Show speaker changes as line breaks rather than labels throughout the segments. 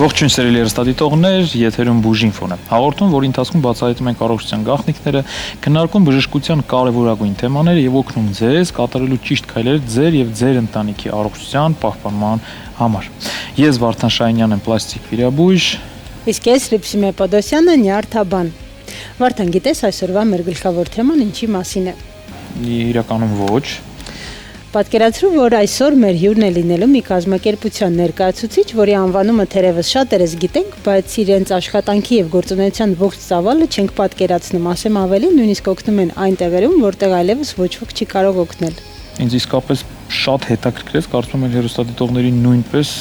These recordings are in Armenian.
Ողջույն սիրելի հեռուստադիտողներ, եթերում Բուժինֆոն է։ Հաղորդում, որի ընթացքում բացահայտում ենք առողջության գաղտնիքները, քննարկում բժշկության կարևորագույն թեմաները եւ օգնում ձեզ կատարելու ճիշտ քայլեր ձեր եւ ձեր ընտանիքի առողջության պահպանման համար։ Ես Վարդան Շահինյանն եմ, պլաստիկ վիրաբույժ։
Իսկ ես Ռիփսիմե Պոդոսյանը, նյարդաբան։ Վարդան, գիտես այսօրվա մեր գլխավոր թեման ինչի մասին է։
Իրականում ոչ։
Պատկերացրու, որ այսօր մեր հյուրն է լինելու մի կազմակերպության ներկայացուցիչ, որի անվանումը թերևս շատերս գիտենք, բայց իրենց աշխատանքի եւ գործունեության ողջ ծավալը չենք պատկերացնում, ասեմ ավելի, նույնիսկ օգնում են այն տեղերում, որտեղ այլևս ոչ ոք չի կարող օգնել։
Ինձ իսկապես շատ հետաքրքրեց, կարծում եմ հեռուստադիտողներին նույնպես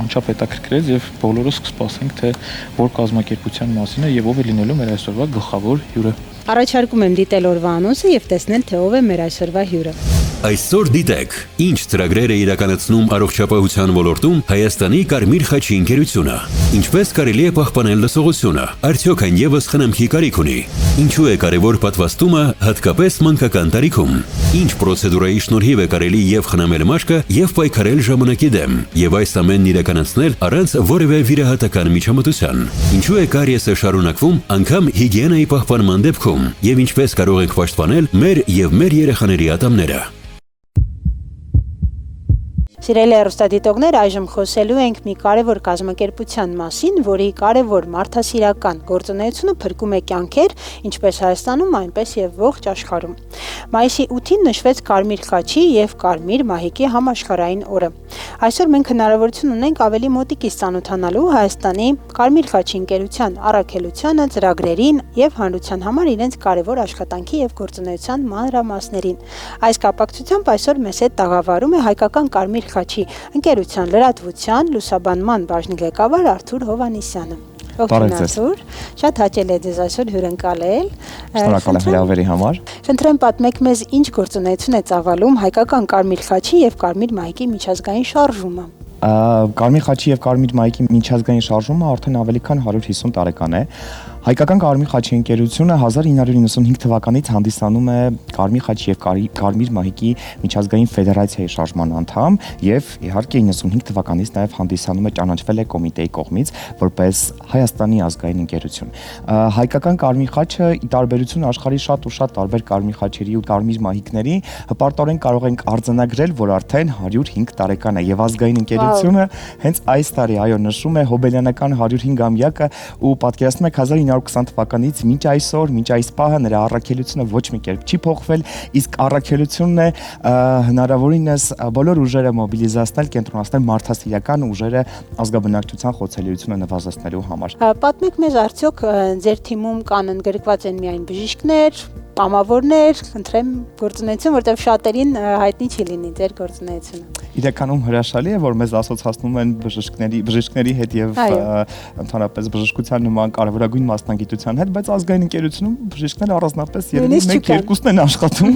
անչափ հետաքրքրեց եւ բոլորս կսպասենք, թե որ կազմակերպության մասին է եւ ով է լինելու մեր այսօրվա գլխավոր հյուրը։
Առաջարկում եմ դիտել օրվա անոնսը եւ տեսնել, թե ով է մեր այսօրվա հյուրը։
Այսօր դիտեք, ինչ ծրագրեր է իրականացնում առողջապահության ոլորտում Հայաստանի Կարմիր խաչի ընկերությունը։ Ինչպես կարելի է պահպանել լսողությունը։ Արդյոք այն եւս խնամքի կարիք ունի։ Ինչու է կարևոր պատվաստումը հատկապես մանկական տարիքում։ Ինչ պրոցեդուրայի շնորհիվ է կարելի եւ խնամել մաշկը եւ պայքարել ժամանակի դեմ, եւ այս ամենն իրականացնել առանց որևէ վիրահատական միջամտության։ Ինչու է կարիեսը շարունակվում անգամ հիգիենայի պահպանման դեպքում եւ ինչպես կարող ենք պաշտպանել մեր եւ մեր երեխաների ատամները։
Սիրելի հեռուստադիտողներ, այժմ խոսելու ենք մի կարևոր կազմակերպության մասին, որի կարևոր մարդասիրական գործունեությունը փրկում է կյանքեր, ինչպես Հայաստանում, այնպես եւ ողջ աշխարհում։ Մայիսի 8-ին նշվեց Կարմիր խաչի եւ Կարմիր մահիկի համաշխարհային օրը։ Այսօր մենք հնարավորություն ունենք ավելի մոտիկից ծանոթանալու Հայաստանի Կարմիր խաչի ընկերության առաքելությանը, ծրագրերին եւ հանրության համար իրենց կարևոր աշխատանքի եւ գործունեության մանրամասներին։ Այս կապակցությամբ այսօր մեզ հետ տաղավարում է հայկական Կարմիր խաչի ընկերության լրատվության լուսաբանման բաժնի ղեկավար Արթուր Հովհաննիսյանը։ Ողջույն Արթուր, շատ հաճելի է ձեզ այսօր հյուրընկալել։
Շնորհակալ եմ հրավերի համար։
Խնդրեմ պատմեք մեզ ինչ գործունեություն է ծավալում հայկական Կարմիր խաչի եւ Կարմիր մահիկի միջազգային շարժումը։
Կարմիր խաչի եւ Կարմիր մահիկի միջազգային շարժումը արդեն ավելի քան 150 տարեկան է։ Հայկական Կարմիր խաչի ընկերությունը 1995 թվականից հանդիսանում է Կարմիր խաչի եւ Կարմիր մահիկի միջազգային ֆեդերացիայի շարժման անդամ եւ իհարկե 95 թվականից նաեւ հանդիսանում է ճանաչվել է կոմիտեի կողմից որպես Հայաստանի ազգային ընկերություն։ Հայկական Կարմիր խաչը ի տարբերություն աշխարհի շատ ու շատ տարբեր Կարմիր խաչերի ու Կարմիր մահիկների հպարտորեն կարող ենք արձանագրել, որ արդեն 105 տարեկան է եւ ազգային ընկերությունը հենց այս տարի այո նշում է հոբելյանական 105-ամյակը ու պատկերացնում եք 1920 թվականից մինչ այսօր, մինչ այս պահը նրա առաքելությունը ոչ մի կերպ չի փոխվել, իսկ առաքելությունն է հնարավորինս բոլոր ուժերը մոբիլիզացնել, կենտրոնացնել մարդասիրական ուժերը ազգաբնակչության խոցելիությունը նվազեցնելու համար։
Պատմեք մեզ արդյոք ձեր թիմում կան ընդգրկված են միայն բժիշկներ, Պամավորներ, խնդրեմ գործունեություն, որտեղ շատերին հայտնի չի լինի ձեր գործունեությունը։
Իրականում հրաշալի է, որ մեզ ասոցացնում են բժիշկների հետ եւ ընդհանրապես բժշկության նման կարևորագույն մասնագիտության հետ, բայց ազգային ընկերությունում բժիշկները առանձնապես երևի մեկ երկուսն են աշխատում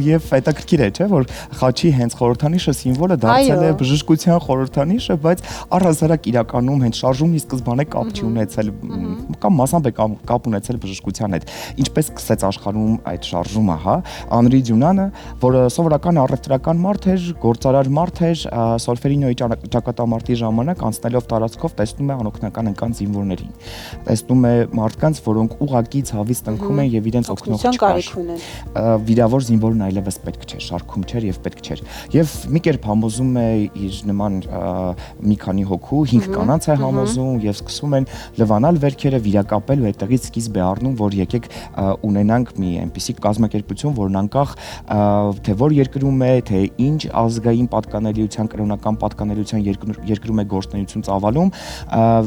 եւ հետաքրքիր է, չէ՞, որ խաչի հենց խորհրդանիշը սիմվոլը դարձել է բժշկության խորհրդանիշը, բայց առհասարակ իրականում հենց շարժումն ի սկզբանե կապ չի ունեցել կամ մասամբ է կապ ունեցել բժշկության հետ։ Ինչպես սկսեց աշխարհում այդ շարժումը, հա, Անրի Դյունանը, որը սովորական առևտրական մարդ էր, գործարար մարդ էր, Սոլֆերինոյի ճակատամարտի ժամանակ անցնելով տարածքով տեսնում է անօգնական ընկան զինվորներին։ Տեսնում է մարդկանց, որոնք ուղղակի ցավից տնքում են եւ իրենց օգնող չկար։ Վիրավոր զինվորն այլևս պետք չէ, շարքում չէր եւ պետք չէր։ Եվ մի կերպ համոզում է իր նման մի քանի հոգու, 5 կանանց է համոզում եւ սկսում են լվանալ վերքերը, վիրակապել ու այդտեղից սկիզբ է առնում, որ եկեք ունենանք մի այնպիսի կազմակերպություն, որն անկախ թե որ երկրում է, թե ինչ ազգային պատկանելիության, կրոնական պատկանելիության երկրում է գործունեություն ծավալում,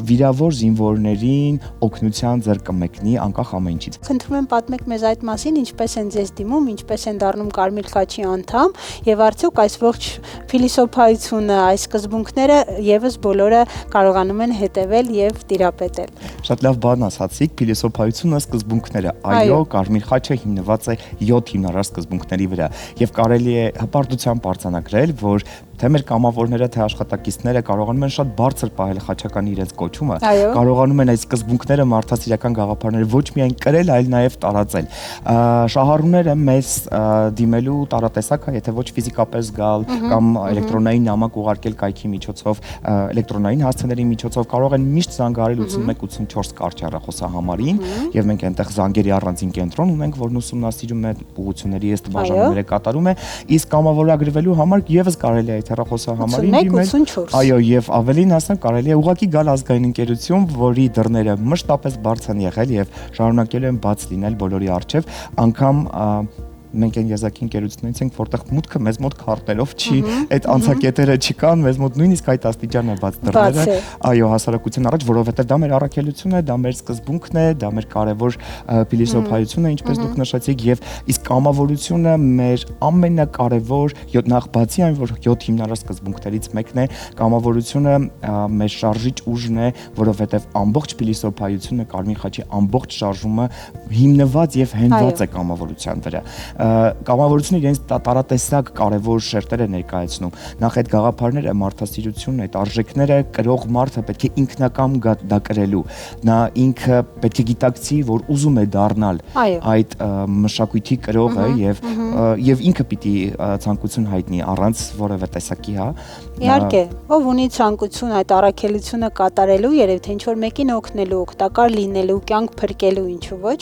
վիրավոր զինվորներին օգնության ձեռք կմեկնի անկախ ամեն ինչից։
Խնդրում եմ պատմեք մեզ այդ մասին, ինչպես են ձեզ դիմում, ինչպես են դառնում Կարմիր խաչի անդամ եւ արդյոք այս ողջ փիլիսոփայությունը, այս սկզբունքները եւս բոլորը կարողանում են հետեւել եւ տիրապետել։
Շատ լավ բան ասացիք, փիլիսոփայությունը, սկզբունքները։ Այո, Կարմիր խաչը հիմնված է 7 հիմնարար սկզբունքների վրա եւ կարելի է հպարտությամբ արձանագրել, որ թե մեր կամավորները, թե աշխատակիցները կարողանում են շատ բարձր պահել խաչականի իրենց կոչումը,
Այո։
կարողանում են այս սկզբունքները մարդասիրական գաղափարները ոչ միայն կրել, այլ նաև տարածել։ Շահառուները մեզ դիմելու տարատեսակ է, եթե ոչ ֆիզիկապես գալ կամ էլեկտրոնային նամակ ուղարկել կայքի միջոցով, էլեկտրոնային հասցեների միջոցով կարող են միշտ զանգահարել 8184 կարճ հեռախոսահամարին, եւ մենք այնտեղ զանգերի առանձին կենտրոն ունենք, որն ուսումնասիրում է ուղղությունների ըստ բաժանումները կատարում է, իսկ կամավորագրվելու համար եւս կարելի է այդ հեռախոսահամարին դիմել։ Այո, եւ ավելին ասեմ, կարելի է ուղղակի գալ ազգային ընկերություն, որի դռները մշտապես բաց են եղել եւ շարունակել են բաց լինել բոլորի առջեւ, անգամ մենք այն եզակի ընկերություններից ենք, որտեղ մուտքը մեզ մոտ քարտերով չի, այդ անցակետերը չկան, մեզ մոտ նույնիսկ այդ աստիճանն է բաց դռները, այո, հասարակության առաջ, որովհետև դա մեր առաքելությունն է, դա մեր սկզբունքն է, դա մեր կարևոր փիլիսոփայությունն է, ինչպես դուք նշեցիք, եւ իսկ կամավորությունը մեր ամենակարևոր, նախ բացի այն, որ 7 հիմնարար սկզբունքներից մեկն է, կամավորությունը մեր շարժիչ ուժն է, որովհետև ամբողջ փիլիսոփայությունը, Կարմիր խաչի ամբողջ շարժումը հիմնված եւ հենված է կամավորության վրա։ Կամավորությունը իրենց տարատեսակ կարևոր շերտեր է ներկայացնում։ Նախ այդ գաղափարները, մարդասիրությունն, այդ արժեքները կրող մարդը պետք է ինքնակամ գա դա կրելու։ Նա ինքը պետք է գիտակցի, որ ուզում է դառնալ այդ մշակույթի կրողը եւ ինքը պիտի ցանկություն հայտնի առանց որևէ տեսակի, հա։
Իհարկե, ով ունի ցանկություն այդ առաքելությունը կատարելու, երևի թե ինչ-որ մեկին օգնելու, օգտակար լինելու, կյանք փրկելու, ինչու ոչ,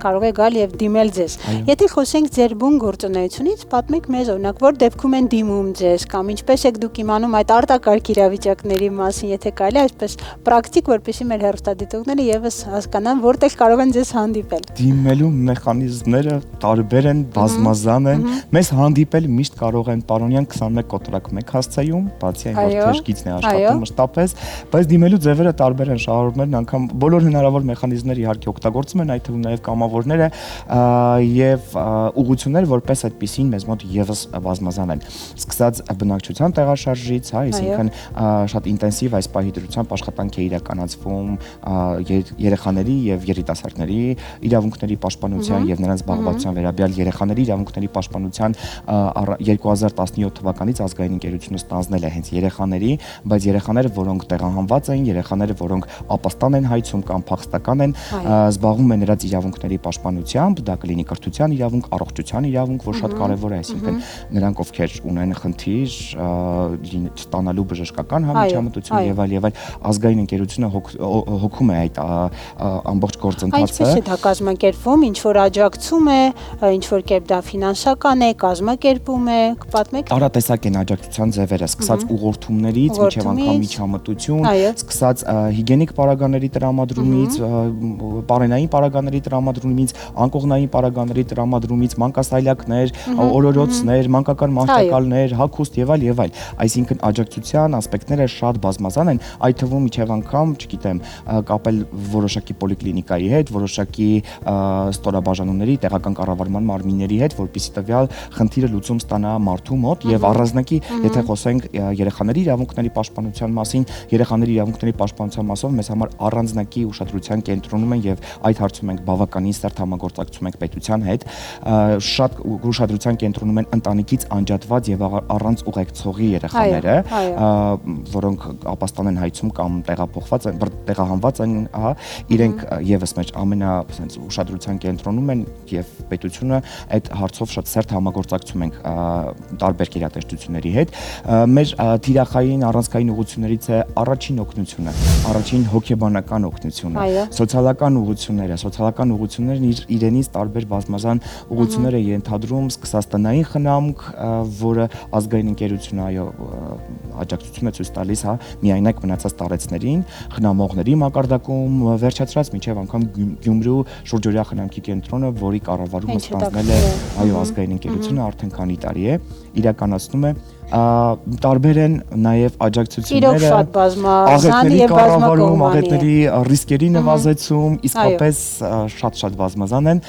կարող է գալ եւ դիմել ձեզ։ Եթե խոսենք ձեր բուն գործունեությունից, պատմեք մեզ օրինակ, որ դեպքում են դիմում ձեզ կամ ինչպես եք դուք իմանում այդ արտակարգ իրավիճակների մասին, եթե կարելի այսպես պրակտիկ, որպեսզի մեր հեռուստադիտողները եւս հասկանան, որտեղ կարող են ձեզ հանդիպել։
Դիմելու մեխանիզմները տարբեր են, բազմազան են։ Մեզ հանդիպել միշտ կարող են Պարոնյան 21 կոտրակ 1 հասցեում, բացի այն, որ թեժգիծն է աշխատում մշտապես, բայց դիմելու ձևերը տարբեր են, շահառուներն անգամ բոլոր հնարավոր մեխանիզմներ իհարկե օգտագործում են, այդ թվում նաև կամավորները եւ ուղղություններ, որպես այդպեսին մեզ մոտ եւս բազմազան են։ Սկսած բնակչության տեղաշարժից, հա, այսինքն շատ ինտենսիվ այս պահի դրությամբ աշխատանք է իրականացվում երեխաների եւ երիտասարդների իրավունքների պաշտպանության եւ նրանց զբաղվածության վերաբերյալ երեխաների իրավունքների պաշտպանության 2017 թվականից ազգային ընկերությունը ստանձնել է հենց երեխաների, բայց երեխաները, որոնք տեղահանված են, երեխաները, որոնք ապաստան են հայցում կամ փախստական են, զբաղվում են նրանց իրավունքների պաշտպանությամբ, դա կլինի կրթության իրավունք, առողջության իրավունք, որ շատ կարևոր է, այսինքն նրանք, ովքեր ունեն խնդիր ստանալու բժշկական համեմատություն եւ այլ, ազգային ընկերությունը հոգում է այդ ամբողջ գործընթացը։
Այսպես է դա կազմակերպվում, ինչ որ աջակցում է, ինչ որ կերպ դա ֆինանսական է, կազմակերպում է, կպատմեք։
Տարատեսակ են աջակցության ձևերը, սկսած ուղղորդումներից, մինչև անգամ միջամտություն, սկսած հիգիենիկ պարագաների տրամադրումից, պարենային պարագաների տրամադրումից, անկողնային պարագաների տրամադրումից, մանկասայլակներ, օրորոցներ, մանկական մահճակալներ, հագուստ եւ այլ։ Այսինքն աջակցության ասպեկտները շատ բազմազան են, այդ թվում միջև անգամ, չգիտեմ, կապել որոշակի պոլիկլինիկայի հետ, որոշակի ստորաբաժանումների, տեղական կառավարման մարմինների հետ, որպեսզի տվյալ խնդիրը լուծում ստանա մարդու մոտ եւ առանձնակի, եթե խոսենք երեխաների իրավունքների պաշտպանության մասին, երեխաների իրավունքների պաշտպանության մասով մեզ համար առանձնակի ուշադրության կենտրոնում են եւ այդ հարցում ենք բավականին սերտ համագործակցում ենք պետության հետ, շատ ուշադրության կենտրոնում են ընտանիքից անջատված եւ առանց ուղեկցողի երեխաները, որոնք ապաստան են հայցում կամ տեղափոխված են, տեղահանված են, հա, իրենք եւս մեր ուշադրության կենտրոնում են եւ պետությունը այդ հարցով շատ սերտ համագործակցում ենք տարբեր գերատեսչությունների հետ։ Մեր թիրախային առանցքային ուղղություններից է առաջին օգնությունը, առաջին հոգեբանական օգնությունը, սոցիալական ուղղություններն իրենից տարբեր բազմազան ուղղություններ է ենթադրում, սկսած տնային խնամք, որը ազգային ընկերությունը աջակցություն է ցույց տալիս, հա, միայնակ մնացած տարեցներին, խնամողների մակարդակում, վերջացրած մինչև անգամ Գյումրու շուրջօրյա խնամքի կենտրոնը, որի կառավարումը ստանձնել է ազգային ընկերությունը արդեն քանի տարի է, իրականացնում է տարբեր են նաև աջակցությունները, աղետների կառավարում, աղետների ռիսկերի նվազեցում, իսկապես շատ բազմազան են։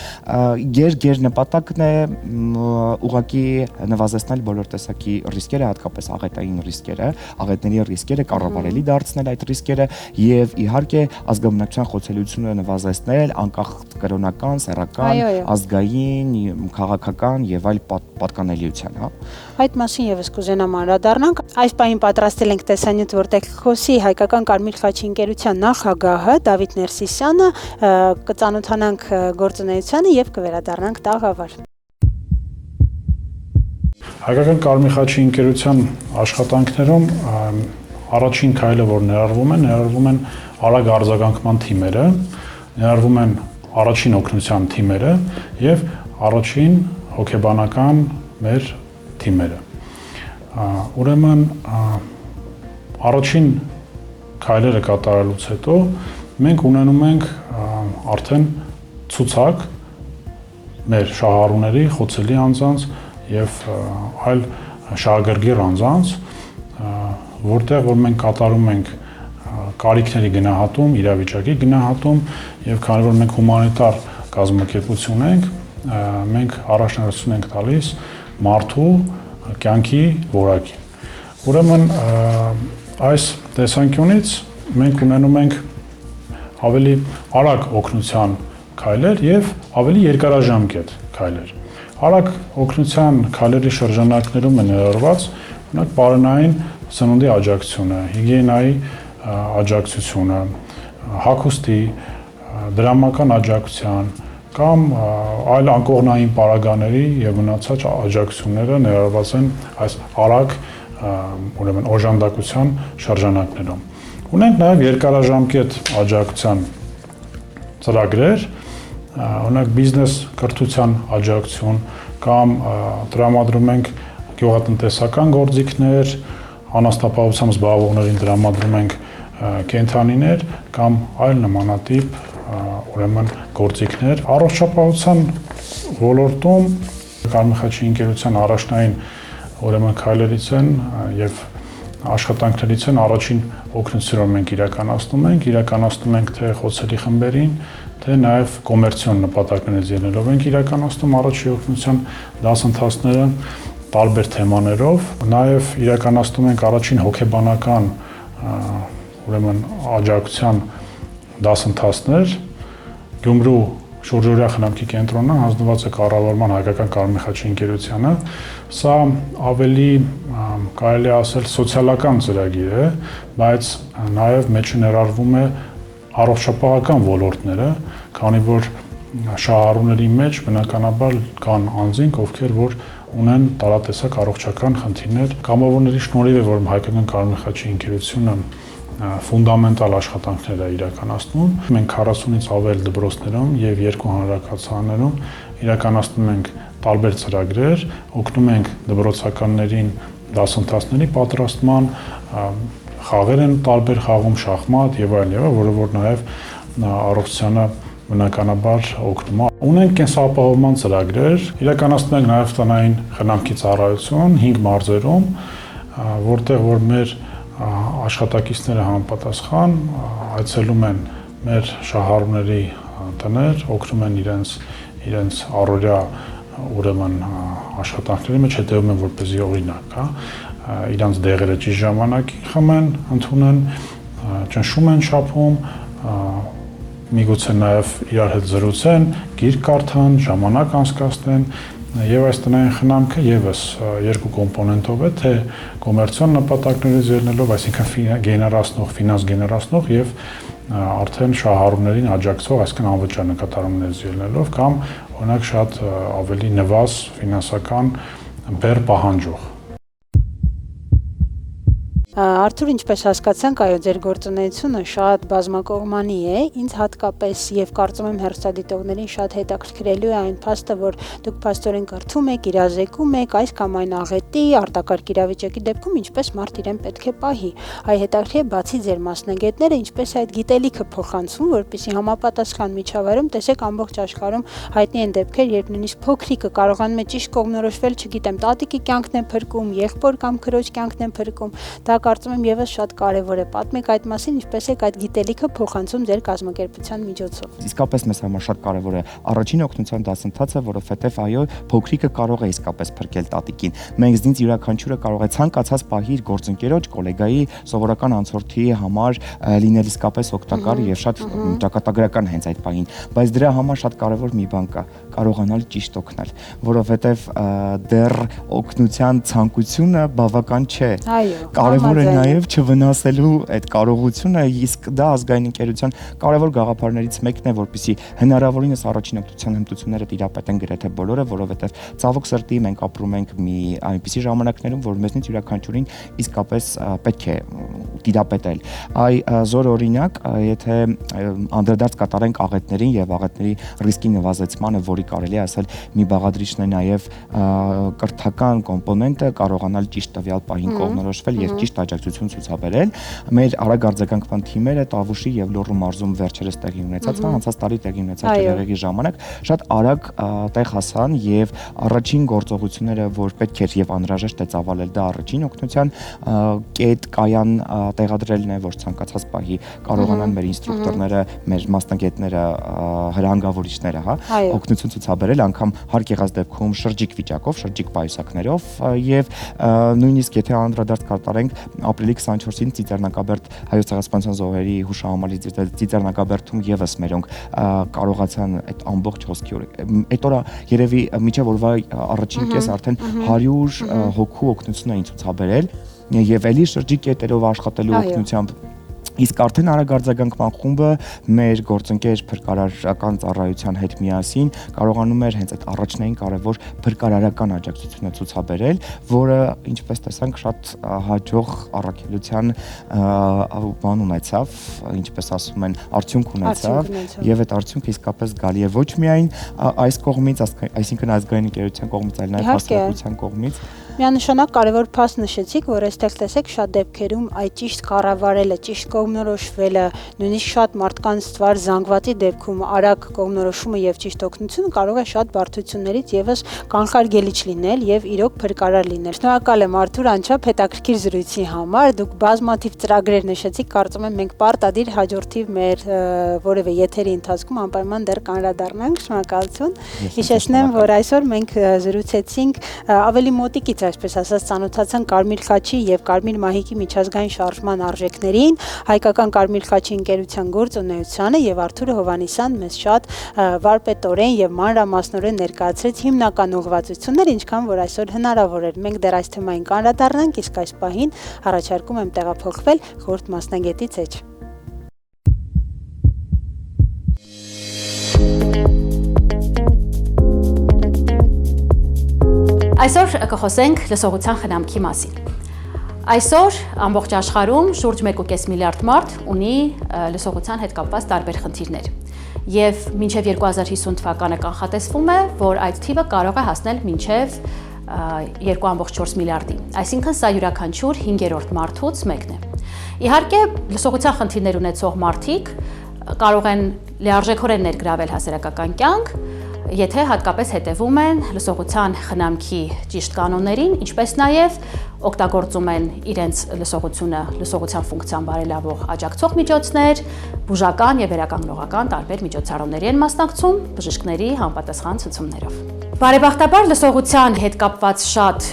Գեր նպատակն է ուղղակի նվազեցնել բոլոր տեսակի ռիսկերը, հատկապես աղետային ռիսկերը, աղետների ռիսկերը կառավարելի դարձնել այդ ռիսկերը եւ իհարկե ազգաբնակչության խոցելիությունը նվազեցնել, անկախ կրոնական, սեռական, ազգային, քաղաքական եւ այլ պատկանելիության, հա։
Այդ մասին եւս կուզեմ բաժանամ անդրադառնանք։ Այս պահին պատրաստել ենք տեսանյութ, որտեղ խոսի հայկական Կարմիր խաչի ընկերության նախագահը Դավիթ Ներսիսյանը, կծանոթանանք գործունեությանը եւ կվերադառնանք տաղավար։
Հայկական Կարմիր խաչի ընկերության աշխատանքներում առաջին քայլը, որ ներառվում են արագ արձագանքման թիմերը, ներառվում են առաջին օգնության թիմերը եւ առաջին հոգեբանական մեր թիմերը։ Ուրեմն առաջին քայլերը կատարելուց հետո մենք ունենում ենք արդեն ցուցակ մեր շահառուների, խոցելի անձանց եւ այլ շահագրգիռ անձանց, որտեղ որ մենք կատարում ենք կարիքների գնահատում, իրավիճակի գնահատում եւ քանի որ մենք հումանիտար կազմակերպություն ենք, մենք առաջնահերթություն ենք տալիս մարդու կյանքի որակին։ Ուրեմն այս տեսանկյունից մենք ունենում ենք ավելի արագ օգնության քայլեր եւ ավելի երկարաժամկետ քայլեր։ Արագ օգնության քայլերի շրջանակներում է ներառված օրինակ պարենային սննդի աջակցությունը, հիգիենայի աջակցությունը, հագուստի, դրամական աջակցության կամ այլ անկողնային պարագաների եւ մնացած աջակցությունները ներառված են այս արագ ուրեմն օժանդակության շրջանակներում։ Ունենք նաեւ երկարաժամկետ աջակցության ծրագրեր, օրինակ բիզնես կրթության աջակցություն կամ տրամադրում ենք գյուղատնտեսական գործիքներ, անասնապահությամբ զբաղվողներին տրամադրում ենք կենդանիներ կամ այլ նմանատիպ ուրեմն գործիքներ։ Առողջապահության ոլորտում Կարմիր խաչի ընկերության առաջնային ուրեմն քայլերից են եւ աշխատանքներից են առաջին օգնությունը մենք իրականացնում ենք թե խոցելի խմբերին, թե նաեւ կոմերցիոն նպատակներից ելնելով ենք իրականացնում առաջի օգնության դասընթացները տարբեր թեմաներով, նաեւ իրականացնում ենք առաջին հոգեբանական ուրեմն աջակցության դասընթացներ Գյումրու շուրջօրյա խնամքի կենտրոնը հանձնված է կառավարման հայկական Կարմիր խաչի ընկերությանը։ Սա ավելի կարելի ասել սոցիալական ծրագիր է, բայց նաեւ մեջը ներառվում է առողջապահական ոլորտները, քանի որ շահառուների մեջ բնականաբար կան անձինք, ովքեր որ ունեն տարատեսակ առողջական խնդիրներ։ Կամավորների շնորհիվ է, որ հայկական Կարմիր խաչի ընկերությունը ֆունդամենտալ աշխատանքներ է իրականացնում։ Մենք 40-ից ավել դպրոցներում եւ 2 հանրակացարաններում իրականացնում ենք տարբեր ծրագրեր, օգնում ենք դպրոցականներին դասընթացների պատրաստման, խաղեր են տարբեր խաղում, շախմատ եւ այլն, որը որ նաեւ առողջությանը բնականաբար օգնում է։ Ունենք կենսապահովման ծրագրեր, իրականացնում ենք նաեւ տնային խնամքի ծառայություն 5 մարզերում, որտեղ որ մեր աշխատակիցները համապատասխան այցելում են մեր շահառուների տներ, օգնում են իրենց առօրյա ուրեմն աշխատանքների մեջ, հետևում են որպեսզի օրինակ, իրանց դեղերը ճիշտ ժամանակին խմեն, ընդունեն, ճնշում են շափում, միգուցե նաև իրար հետ զրուցեն, գիրք կարդան, ժամանակ անցկացնեն, եւ այս տնային խնամքը եւս երկու կոմպոնենտով է, թե կոմերցիոն նպատակներից ելնելով, այսինքն ֆինանս գեներացնող եւ արդեն շահառուներին աջակցող, այսինքն անվճար նկատառումներից ելնելով կամ օրինակ շատ ավելի նվազ ֆինանսական բեռ պահանջող։
Արթուր, ինչպես հասկացանք, այո, ձեր գործունեությունը շատ բազմակողմանի է, ինձ հատկապես եւ կարծում եմ հեռուստադիտողներին շատ հետաքրքրելու է այն փաստը, որ դուք փաստորեն կրթում եք, իրազեկում եք այս կամ այն աղետի, արտակարգ իրավիճակի դեպքում ինչպես մարդ իրեն պետք է պահի։ Այ հետաքրքիր է բացի ձեր մասնագետները, ինչպես այդ գիտելիքը փոխանցում, որպեսզի համապատասխան միջավայրում տեսեք ամբողջ աշխարհում հայտնի են դեպքեր, երբ նույնիսկ փոքրիկը կարողանում է ճիշտ կողմնորոշվել, չգիտեմ, տատիկի կյանքն է փրկում, եղբոր կամ քրոջ կյանքն է փրկում, դա կարծում եմ եւս շատ կարեւոր է։ Պատմեք այդ մասին, ինչպես եք այդ գիտելիքը փոխանցում ձեր կազմակերպության միջոցով։
Իսկապես մեզ համար շատ կարևոր է առաջին օգնության դասընթացը, որովհետև այո, փոքրիկը կարող է իսկապես փրկել տատիկին։ Մենք ինձ յուրաքանչյուրը կարող է ցանկացած պահի իր գործընկերոջ, գոլեգայի, սովորական անցորդի համար լինել իսկապես օգտակար եւ շատ ճակատագրական հենց այդ պահին, բայց դրա համար շատ կարևոր մի բան կա՝ կարողանալ ճիշտ օգնել, որովհետև դեռ օգնության ցանկությունը բավական չէ։ Կարևոր է նաև չվնասելու այդ կարողությունը, իսկ դա ազգային ընկերության կարևոր գաղափարներից մեկն է, որպեսզի հնարավորինս առաջին օգնության հմտությունները տիրապետեն գրեթե բոլորը, որովհետև ցավոք սրտի մենք ապրում ենք մի այնպիսի ժամանակներում, որ մեզնից յուրաքանչյուրին իսկապես պետք է տիրապետել։ Զոր օրինակ, եթե անդրադարձ կատարենք աղետներին եւ աղետների ռիսկի նվազեցմանը, որի կարելի է ասել մի բաղադրիչն է նաև կրթական կոմպոնենտը կարողանալ ճիշտ տվյալ պահին կողմնորոշվել եւ ճիշտ աջակցություն ցուցաբերել։ Մեր արագ արձագանքման թիմերը Տավուշի եւ Լոռու մարզում վերջերս տեղի ունեցած, անցած տարի տեղի ունեցած ջրհեղեղի ժամանակ շատ արագ տեղ հասան եւ առաջին գործողությունները, որ պետք էր եւ անհրաժեշտ է ծավալել, դա առաջին օգնության կետ կայան տեղադրելն է, որ ցանկացած պահի կարողանան մեր ինստրուկտորները, մեր մասնագետները, հրանգավորիչները, օգնություն ցուցաբերել, անգամ հարկ եղած դեպքում շրջիկ վիճակով, շրջիկ պայուսակներով եւ նույնիսկ եթե անդրադարձ կատարենք ապրիլի 24-ին Ծիծեռնակաբերդ հայոց ցեղասպանության զոհերի հուշահամալի Ծիծեռնակաբերդում եւս մերոնք կարողացան այդ ամբողջ հոսքի օրը այդ օրը երևի միջև օրվա առաջին կես արդեն 100 հոգու օգնություն էին ցուցաբերել եւ ելի շրջիկ կետերով աշխատելու օգնությամբ իսկ արդեն արագ արձագանքման խումբը մեր գործընկեր փրկարարական ծառայության հետ միասին կարողանում էր հենց այդ առաջնային կարևոր փրկարարական աջակցությունը ցուցաբերել, որը ինչպես տեսանք շատ հաջող առաքելության բան ունեցավ, ինչպես ասում են, արդյունք ունեցավ եւ այդ արդյունքը իսկապես գալի է ոչ միայն այս կողմից, այսինքն ազգային ընկերության կողմից, այլ նաեւ հասարակության կողմից։
Միանշանակ կարևոր փաստ նշեցիք, որ այստեղ տեսեք շատ դեպքերում այդ ճիշտ կառավարելը, ճիշտ կողմնորոշվելը, նույնիսկ շատ մարդկանց ծվար զանգվածի դեպքում արագ կողմնորոշումը եւ ճիշտ օգնությունը կարող է շատ բարդություններից եւս կանխարգելիչ լինել եւ իրոք փրկարար լինել։ Շնորհակալ եմ Արթուր անչափ հետաքրքիր զրույցի համար։ Դուք բազմաթիվ ծրագրեր նշեցիք, կարծում եմ մենք պարտադիր հաջորդիվ մեր որևէ եթերի ընթացքում անպայման դեռ կանրադառնանք։ Շնորհակալություն։ Հիշեցնեմ, որ այսօր մենք զրուցեցինք ավելի մոտիկից, այսպես ասած, ծանոթացան Կարմիր խաչի եւ Կարմիր մահիկի միջազգային շարժման արժեքներին, հայկական Կարմիր խաչի ընկերության գործունեությանը եւ Արթուրը Հովհաննիսյան մեզ շատ վարպետորեն եւ մանրամասնորեն ներկայացրեց հիմնական ուղղվածություններ, ինչքան որ այսօր հնարավոր էր։ Մենք դեռ այս թեմային կանրադառնանք, իսկ այս պահին առաջարկում եմ տեղափոխվել խորհուրդ մասնագետից էջ։
Այսօր կխոսենք լսողության խնամքի մասին։ Այսօր ամբողջ աշխարհում շուրջ 1.5 միլիարդ մարդ ունի լսողության հետ կապված տարբեր խնդիրներ։ Եվ մինչև 2050 թվականը կանխատեսվում է, որ այդ թիվը կարող է հասնել մինչև 2.4 միլիարդի։ Այսինքն սա յուրաքանչյուր 5-րդ մարդուց մեկն է։ Իհարկե, լսողության խնդիրներ ունեցող մարդիկ կարող են լիարժեքորեն ներգրավել հասարակական կյանք, եթե հատկապես հետևում են լսողության խնամքի ճիշտ կանոններին, ինչպես նաև օգտագործում են իրենց լսողության ֆունկցիան բարելավող աջակցող միջոցներ, բուժական եւ վերականգնողական տարբեր միջոցառումների են մասնակցում բժիշկների համապատասխան ցուցումներով։ Բարեբախտաբար լսողության հետ կապված շատ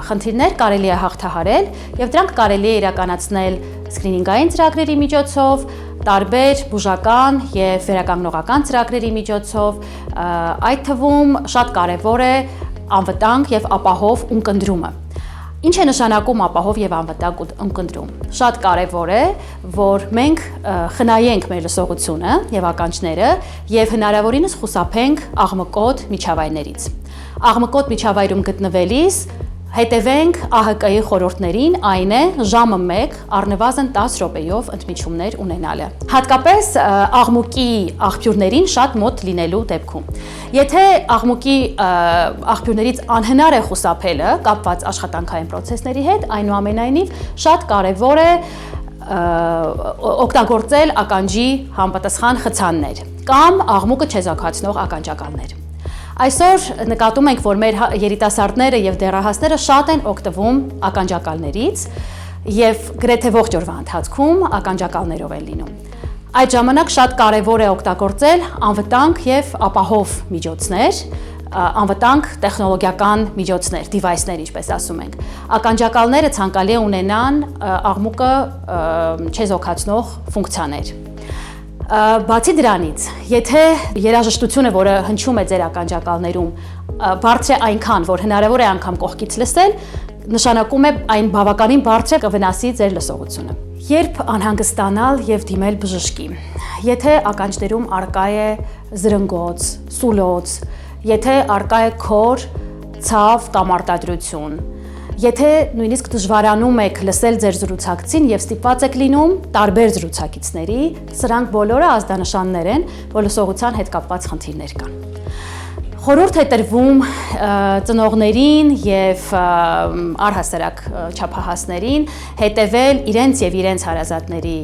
խնդիրներ կարելի է հաղթահարել եւ դրանք կարելի է իրականացնել սկրինինգային ծրագրերի միջոցով, տարբեր բուժական եւ վերականգնողական ծրագրերի միջոցով, այդ թվում շատ կարեւոր է անվտանգ եւ ապահով ունկնդրումը։ Ինչ է նշանակում ապահով եւ անվտանգ ունկնդրում։ Շատ կարեւոր է, որ մենք խնայենք մեր լսողությունը եւ ականջները եւ հնարավորինս խուսափենք աղմկոտ միջավայրներից։ Աղմկոտ միջավայրում գտնվելիս հետևենք ԱՀԿ-ի խորհուրդներին, այն է ժամը 1 առնվազն 10 րոպեով ընդմիջումներ ունենալը։ Հատկապես աղմուկի աղբյուրներին շատ մոտ լինելու դեպքում։ Եթե աղմուկի աղբյուրներից անհնար է խուսափելը կապված աշխատանքային պրոցեսների հետ, այնուամենայնիվ շատ կարևոր է օգտագործել ականջի համապատասխան խցաններ կամ աղմուկը չեզոքացնող ականջակալներ։ Այսօր նկատում ենք, որ մեր երիտասարդները եւ դեռահասները շատ են օգտվում ականջակալներից եւ գրեթե ողջ օրվա ընթացքում ականջակալներով են լինում։ Այդ ժամանակ շատ կարևոր է օգտագործել անվտանգ եւ ապահով միջոցներ, անվտանգ տեխնոլոգիական միջոցներ, device-ներ, ինչպես ասում ենք։ Ականջակալները ցանկալի է ունենան աղմուկը չեզոքացնող ֆունկցիաներ։ Բացի դրանից, եթե երաժշտությունը, որը հնչում է ձեր ականջակալներում, բարձր է այնքան, որ հնարավոր է անգամ կողքից լսել, նշանակում է այն բավականին բարձր է կվնասի ձեր լսողությունը։ Երբ անհանգստանալ եւ դիմել բժշկի։ Եթե ականջներում արկա է զրնգոց, սուլոց, եթե արկա է քոր, ցավ կամ արտադրություն, եթե նույնիսկ դժվարանում եք լսել ձեր զրուցակցին եւ ստիպված եք լինում տարբեր զրուցակիցների, սրանք բոլորը ազդանշաններ են, որ լսողության հետ կապված խնդիրներ կան։ Խորհուրդ է տրվում ծնողներին եւ առհասարակ չափահասներին հետևել իրենց եւ իրենց հարազատների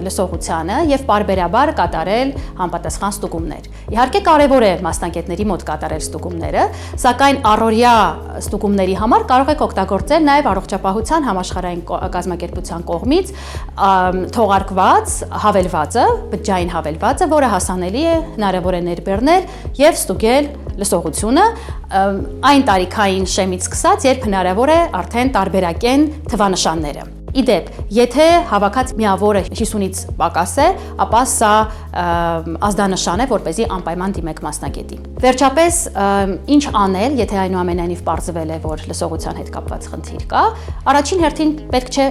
լսողությանը եւ պարբերաբար կատարել համապատասխան ստուգումներ։ Իհարկե կարեւոր է մասնագետների մոտ կատարել ստուգումները, սակայն առօրյա ստուգումների համար կարող եք օգտագործել նաեւ առողջապահության համաշխարհային կազմակերպության կողմից թողարկված հավելվածը, բջջային հավելվածը, որը հասանելի է, հնարավոր է ներբեռնել եւ ստուգել լսողությունը այն տարիքային շեմից սկսած, երբ հնարավոր է արդեն տարբերակեն թվանշանները։ Իդեպ, եթե հավաքած միավորը 50-ից պակաս է, ապա սա ազդանշան է, որպեսզի անպայման դիմեք մասնագետի։ Վերջապես, ինչ անել, եթե այնուամենայնիվ պարզվել է, որ լսողության հետ կապված խնդիր կա, առաջին հերթին պետք չէ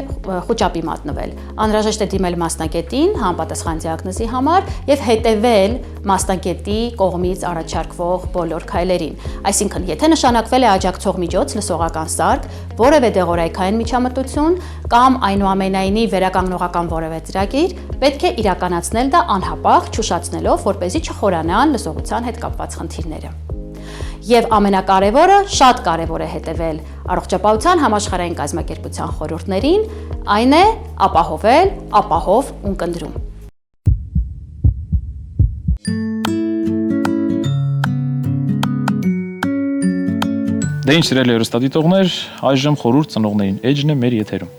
խուճապի մատնվել։ Անհրաժեշտ է դիմել մասնագետին համապատասխան դիագնոզի համար եւ հետեւել մասնագետի կողմից առաջարկվող բոլոր քայլերին։ Այսինքն, եթե նշանակվել է աջակցող միջոց, լսողական սարք, որևէ դեղորայքային միջամտություն կամ այնուամենայնիվ վերականգնողական որևէ ծրագիր, պետք է իրականացնել դա անհապաղ, չուշացնելով, որպեսզի չխորանան լսողության հետ կապված խնդիրները։ Եվ ամենակարևորը, շատ կարևոր է հետևել առողջապահության համաշխարհային կազմակերպության խորհուրդներին, այն է ապահովել ապահով ունկնդրում։
Դե ինչ սիրելի հեռուստադիտողներ, այժմ խորհուրդ ծնողներին էջն է մեր եթերում։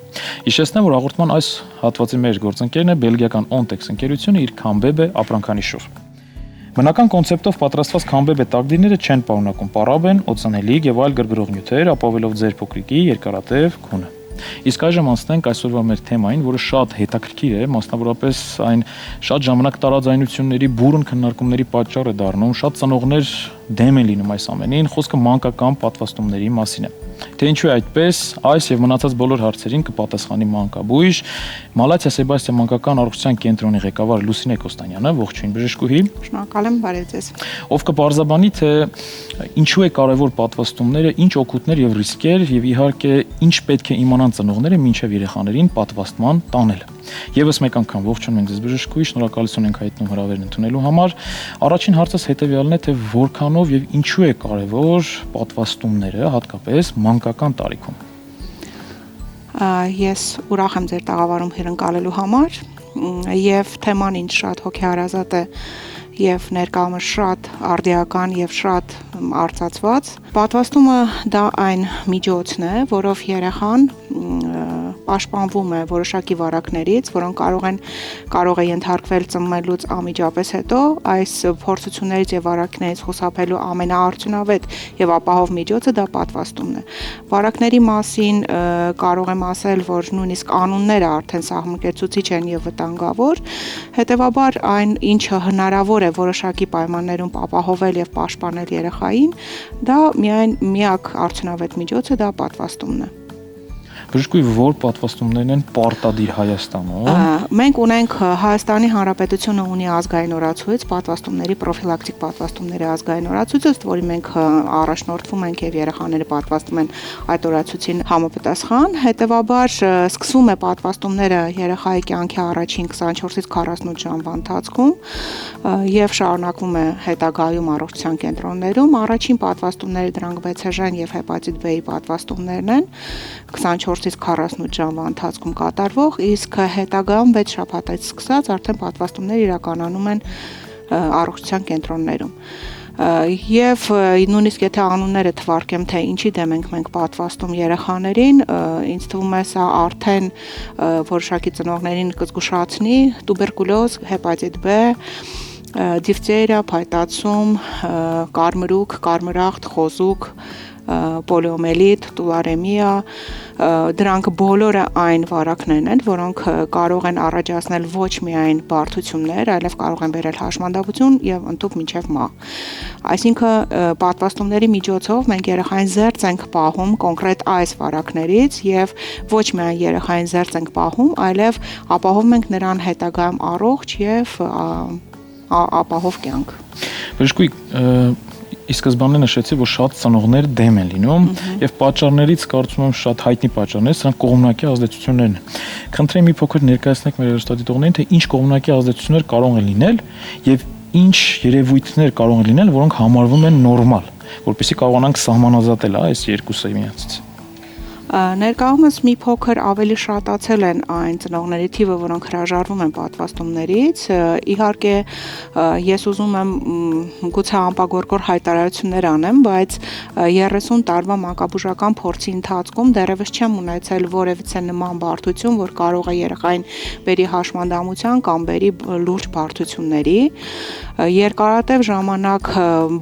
Հիշեցնեմ, որ հաղորդման այս հատվածի մեր գործընկերն է բելգիական Ontex ընկերությունը իր Kambebe ապրանքանիշով։ Բնական կոնցեպտով պատրաստված Kambebe տակդիրները չեն պարունակում պարաբեն, օծանելիք եւ այլ գրգռող նյութեր, ապավելով ձեր փոքրիկի երկարատև քունը։ Իսկ այժմ անցնենք այսօրվա մեր թեմային, որը շատ հետաքրքիր է, մասնավորապես այն շատ ժամանակ տարաձայնությունների բուրըն քննարկումների պատճառ է դառնում, շատ ծնողներ դեմ են լինում այս ամենին, խոսքը մանկական պատվաստումների մասին է։ Թե ինչու է այդպես, այս եւ մնացած բոլոր հարցերին կպատասխանի մանկաբույժ Մալաթիա Սեբաստիան մանկական առողջության կենտրոնի ղեկավար Լուսինե Կոստանյանը, ողջույն բժշկուհի։
Շնորհակալ եմ, բարև ձեզ։
Ով կպարզաբանի, թե ինչու է կարևոր պատվաստումները, ինչ օգուտներ եւ ռիսկեր եւ իհարկե ինչ պետք է իմանան ծնողները մինչեւ երեխաներին պատվաստման տանել։ Եվս մեկ անգամ ողջունում ենք ձեզ բժշկուհի, շնորհակալություն ենք հայտնում հրավերն ընդունելու համար։ Առաջին հարցս հետեւյալն է, թե որքանով եւ ինչու է կարևոր պատվաստումները, հատկապես մանկական տարիքում։
Ես ուրախ եմ ձեր տաղավարում հյուրընկալելու համար եւ թեման ինձ շատ հոգեհարազատ է եւ ներկայումս շատ արդիական եւ շատ արծացված։ Պատվաստումը դա այն միջոցն է, որով երեխան պաշտպանվում է որոշակի վարակներից, որոնք կարող է ենթարկվել ծնվելուց անմիջապես հետո, այս փորձություններից եւ վարակներից խուսափելու ամենաարդյունավետ եւ ապահով միջոցը դա պատվաստումն է։ Վարակների մասին կարող եմ ասել, որ նույնիսկ անունները արդեն սահմկեցուցիչ են եւ վտանգավոր, հետեւաբար այն, ինչը հնարավոր է որոշակի պայմաններում ապահովել եւ պաշտպանել երեխային, դա միակ արդյունավետ միջոցը դա պատվաստումն է։
Բժշկուհի, որ պատվաստումներն են պարտադիր Հայաստանում։
Մենք ունենք Հայաստանի Հանրապետությունը ունի ազգային օրացույց, պատվաստումների պրոֆիլակտիկ պատվաստումների ազգային օրացույց, ըստ որի մենք առաջնորդվում ենք եւ երեխաները պատվաստում են այդ օրացույցին համապատասխան։ Հետևաբար սկսվում է պատվաստումները երեխայի կյանքի առաջին 24-ից 48 ժամվա ընթացքում եւ շարունակվում է հետագայում առողջության կենտրոններում։ Առաջին պատվաստումները դրանք BCG եւ հեպատիտ B-ի պատվաստումներն են 24-ից 48 ժամվա ընթացքում կատարվող, իսկ հետագայում 6 շաբաթից սկսած արդեն պատվաստումներ իրականանում են առողջության կենտրոններում։ Եվ նույնիսկ եթե անունները թվարկեմ, թե ինչի դեմ ենք պատվաստում երեխաներին, ինձ թվում է սա արդեն որոշակի ծնողներին կզգուշացնի տուբերկուլոզ, հեպատիտ B, դիֆթերիա, փայտացում, կարմրուկ, կարմրախտ, խոզուկ, պոլիոմելիտ, տուլարեմիա, դրանք բոլորը այն վարակներն են, որոնք կարող են առաջացնել ոչ միայն բարդություններ, այլև կարող են բերել հաշմանդամություն եւ ընդհանուր մինչեւ մահ։ Այսինքն պատվաստումների միջոցով մենք երեխային զերծ ենք պահում կոնկրետ այս վարակներից եւ ոչ միայն երեխային զերծ ենք պահում, այլև ապահովում ենք նրան հետագայում առողջ եւ ապահով կյանք։
Բժշկուհի, ի սկզբանե նշեցի, որ շատ ծնողներ դեմ են լինում եւ պատճառներից կարծում եմ շատ հայտնի պատճառներ, սրանք կողմնակի ազդեցություններն են։ Խնդրեմ մի փոքր ներկայացնեք մեր հեռուստադիտողներին, թե ինչ կողմնակի ազդեցություններ կարող են լինել եւ ինչ երևույթներ կարող են լինել, որոնք համարվում են նորմալ, որպեսզի կարողանանք սահմանազատել այս երկուսը միմյանցից։
Ներկայումս մի փոքր ավելի շատացել են այն ծնողների թիվը, որոնք հրաժարվում են պատվաստումներից։ Իհարկե, ես ուզում եմ գուցե անպագորգոր հայտարարություններ անեմ, բայց 30 տարվա մանկաբուժական փորձի ընթացքում դեռևս չեմ ունեցել որևիցե նման բարդություն, որ կարող է երեխային բերի հաշմանդամության կամ բերի լուրջ բարդությունների։ Երկարատև ժամանակ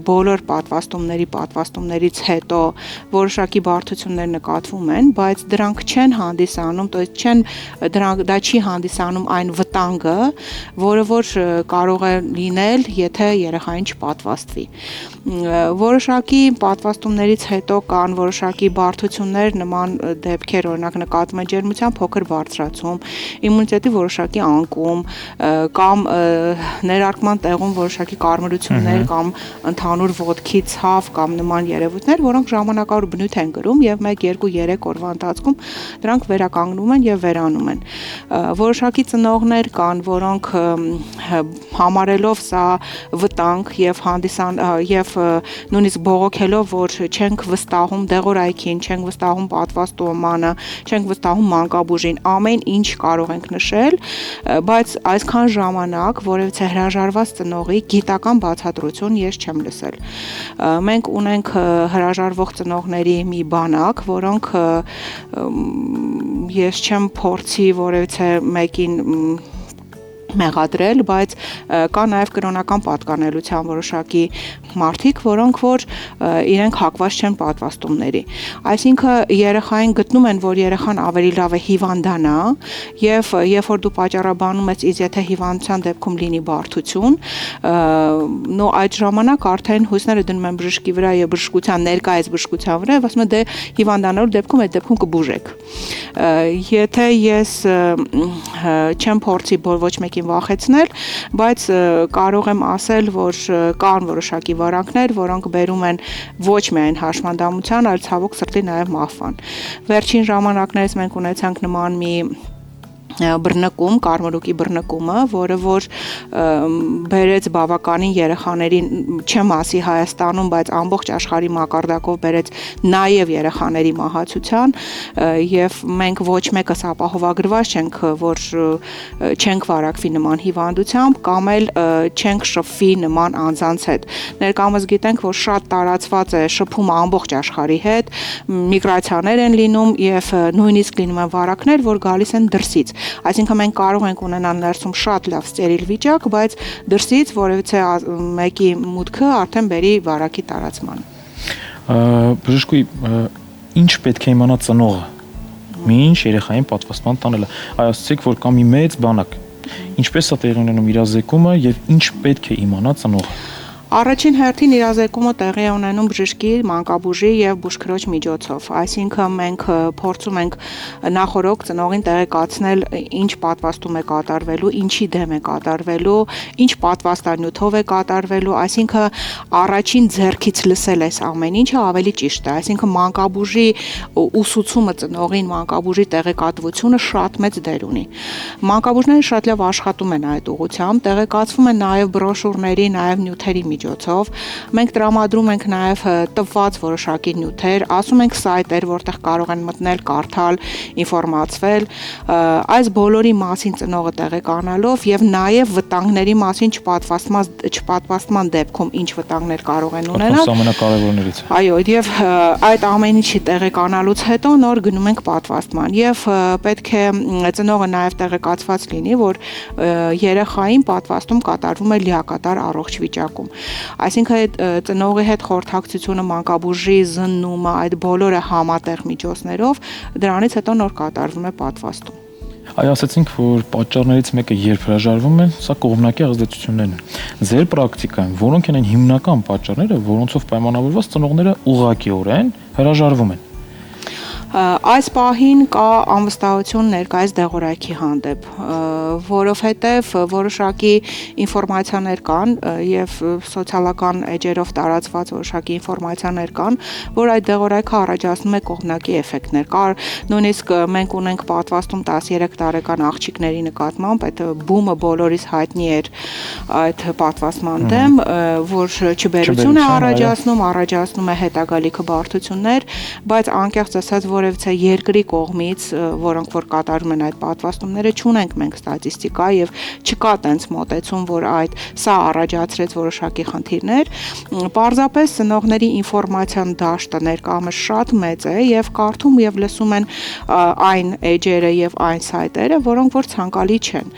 բոլոր պատվաստումներից հետո որոշակի բարդություններ նկատվում են, բայց դրանք չեն հանդիսանում, դա չի հանդիսանում այն վտանգը, որը որ կարող է լինել, եթե երեխային չպատվաստվի։ Որոշակի պատվաստումներից հետո կան որոշակի բարդություններ, նման դեպքեր, օրինակ նկատվում է ջերմության փոքր բարձրացում, իմունիտետի որոշակի անկում, կամ ներարկման տեղում որոշակի կարմրություններ կամ ընդհանուր ոտքի ցավ կամ նման երևույթներ, որոնք ժամանակավոր բնույթ են կրում եւ 1-2-3 օրվա ընթացքում դրանք վերականգնում են եւ վերանում են։ Որոշակի ծնողներ կան, որոնք համարելով սա վտանգ եւ նույնիսկ բողոքելով, որ չենք վստահում դեղորայքին, չենք վստահում պատվաստումանը, չենք վստահում մանկաբուժին, ամեն ինչ կարող ենք նշել, բայց այսքան ժամանակ որևիցե հրաժարված ծնողի գիտական բացատրություն ես չեմ լսել։ Մենք ունենք հրաժարվող ծնողների մի բանակ, որոնք ես չեմ փորձի որևիցե մեկին մեղադրել, բայց կա նաև կրոնական պատկանելության որոշակի մարդիկ, որոնք որ իրենք հակված չեն պատվաստումների։ Այսինքն երեխային գտնում են, որ երեխան ավելի լավ է հիվանդանա, եւ երբ որ դու պատճառաբանում ես, իսկ եթե հիվանդության դեպքում լինի բարդություն, նո այդ ժամանակ արդեն հույսները դնում են բժշկի վրա եւ բժշկության ներկայիս բժշկության վրա, եւ ասում են դե հիվանդանալու դեպքում այդ դեպքում կբուժեք։ Եթե ես չեմ փորձի ոչ մեկի վախեցնել, բայց կարող եմ ասել, որ կան որոշակի վարանքներ, որոնք բերում են ոչ միայն հաշմանդամության, այլ ցավոք սրտի նաև մահվան։ Վերջին ժամանակներս մենք ունեցանք նման մի բռնկում, կարմրուկի բռնկումը, որը որ բերեց բավականին երեխաներին, չեմ ասի Հայաստանում, բայց ամբողջ աշխարհի մակարդակով բերեց նաև երեխաների մահացության, եւ մենք ոչ մեկս ապահովագրված չենք, որ չենք վարակվի նման հիվանդությամբ կամ էլ չենք շփվի նման անձանց հետ։ Ներկայումս գիտենք, որ շատ տարածված է շփումը ամբողջ աշխարհի հետ, միգրացիաներ են լինում եւ նույնիսկ լինում են վարակներ, որ գալիս են դրսից։ Այսինքն մենք կարող ենք ունենալ ներսում շատ լավ ստերիլ վիճակ, բայց դրսից որևիցե մեկի մուտքը արդեն բերի վարակի տարածման։
Բժշկուհի, ինչ պետք է իմանա ծնողը, մինչ երեխային պատվաստման տանելը։ Ասացիք, որ կա մի մեծ բանակ։ Ինչպես է տեղի ունենում իրազեկումը եւ ինչ պետք է իմանա ծնողը։
Առաջին հերթին իրազեկումը տեղի է ունենում բժշկի, մանկաբուժի եւ բուժքրոջ միջոցով։ Այսինքն մենք փորձում ենք նախորոք ծնողին տեղեկացնել ինչ պատվաստում է կատարվելու, ինչի դեմ է կատարվելու, ինչ պատվաստանյութով է կատարվելու, այսինքն առաջին ձեռքից լսել այս ամեն ինչը ավելի ճիշտ է։ Այսինքն մանկաբուժի ուսուցումը ծնողին, մանկաբուժի տեղեկատվությունը շատ մեծ դեր ունի։ Մանկաբուժները շատ լավ աշխատում են այդ ուղղությամբ, տեղեկացվում են նաեւ բրոշուրների, նաեւ նյութերի միջոցով։ Մենք տրամադրում ենք նաև տված որոշակի նյութեր, ասում ենք սայտեր, որտեղ կարող են մտնել, կարդալ, ինֆորմացվել, այս բոլորի մասին ծնողը տեղեկանալով եւ նաև վտանգների մասին չպատվաստման դեպքում ինչ վտանգներ կարող են ունենալ։
Ամենակարևորներից։
Այո, եւ այդ ամեն ինչի տեղեկանալուց հետո նոր գնում ենք պատվաստման եւ պետք է ծնողը նաև տեղեկացված լինի, որ երեխային պատվաստում կատարվում է լիակատար առողջ վիճակում։ Այսինքն ծնողի հետ խորհրդակցությունը, մանկաբույժի զննումը, այդ բոլորը համատեղ միջոցներով դրանից հետո նոր կատարվում է պատվաստում։
Այո, ասացինք, որ պատճառներից մեկը երբ հրաժարվում են, սա կողմնակի ազդեցություններն են։ Ձեր պրակտիկայում որոնք են այն հիմնական պատճառները, որոնցով պայմանավորված ծնողները ուղղակիորեն հրաժարվում են։
Այս պահին կա անվստահություն ներկայիս դեղորայքի հանդեպ, որովհետև որոշակի ինֆորմացիաներ կան եւ սոցիալական էջերով տարածված որոշակի ինֆորմացիաներ կան, որ այդ դեղորայքը առաջացնում է կողմնակի էֆեկտներ։ Նույնիսկ մենք ունենք պատվաստում 13 տարեկան աղջիկների նկատմամբ, այդ բումը բոլորիս հայտնի էր այդ պատվաստման դեմ, որ չբերություն է առաջացնում է հետագա լիքը բարդություններ, բայց անկեղծ ասած որևէ երկրի կողմից, որոնք որ կատարում են այդ պատվաստումները, չունենք մենք ստատիստիկա եւ չկա տենց մոտեցում, որ սա առաջացրեց որոշակի խնդիրներ։ Պարզապես ծնողների ինֆորմացիան դաշտը ներկայումս շատ մեծ է եւ կարդում եւ լսում են այն էջերը եւ այն սայտերը, որոնք որ ցանկալի չեն։